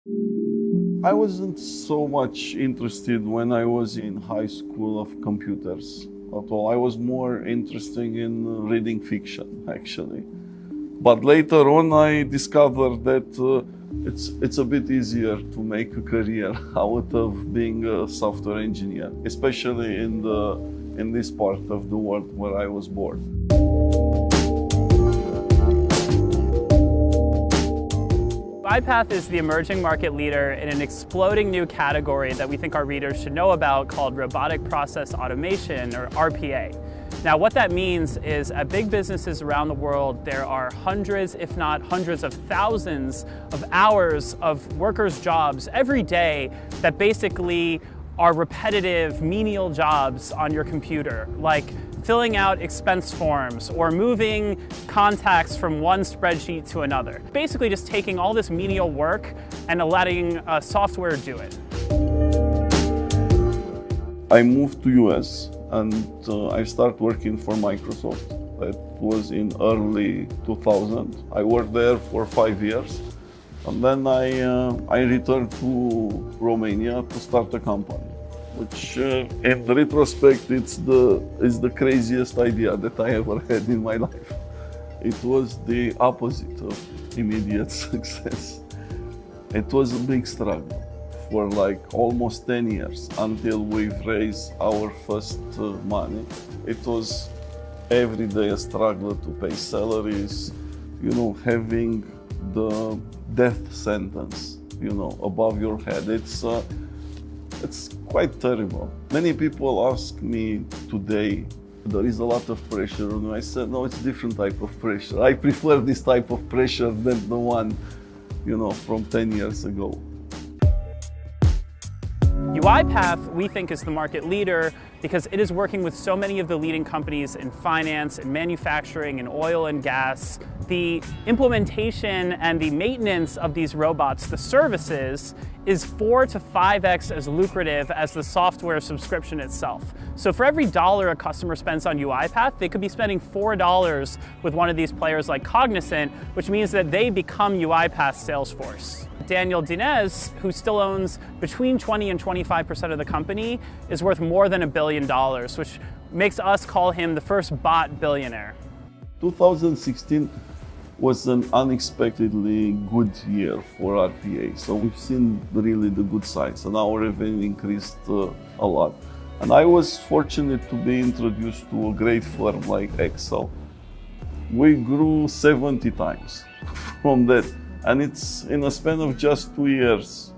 I wasn't so much interested when I was in high school of computers at all. I was more interested in reading fiction, actually. But later on, I discovered that it's a bit easier to make a career out of being a software engineer, especially in this part of the world where I was born. UiPath is the emerging market leader in an exploding new category that we think our readers should know about called robotic process automation, or RPA. Now, what that means is at big businesses around the world, there are hundreds, if not hundreds of thousands of hours of workers' jobs every day that basically are repetitive, menial jobs on your computer, like filling out expense forms or moving contacts from one spreadsheet to another. Basically just taking all this menial work and letting software do it. I moved to US and I started working for Microsoft. That was in early 2000. I worked there for 5 years. And then I returned to Romania to start a company, which in retrospect, it's the craziest idea that I ever had in my life. It was the opposite of immediate success. It was a big struggle for like almost 10 years until we've raised our first money. It was every day a struggle to pay salaries, you know, having the death sentence, you know, above your head. It's quite terrible. Many people ask me today, there is a lot of pressure on me. I said, no, it's a different type of pressure. I prefer this type of pressure than the one, you know, from 10 years ago. UiPath, we think, is the market leader because it is working with so many of the leading companies in finance and manufacturing and oil and gas. The implementation and the maintenance of these robots, the services, is 4 to 5x as lucrative as the software subscription itself. So for every $1 a customer spends on UiPath, they could be spending $4 with one of these players like Cognizant, which means that they become UiPath's sales force. Daniel Dinez, who still owns between 20 and 25% of the company, is worth more than $1 billion, which makes us call him the first bot billionaire. 2016 was an unexpectedly good year for RPA. So we've seen really the good sides, and our revenue increased a lot. And I was fortunate to be introduced to a great firm like Excel. We grew 70 times from that. And it's in a span of just 2 years.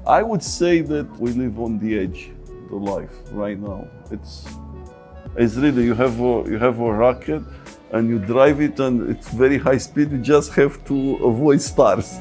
I would say that we live on the edge of the life right now. It's really, you have a rocket and you drive it and it's very high speed. You just have to avoid stars.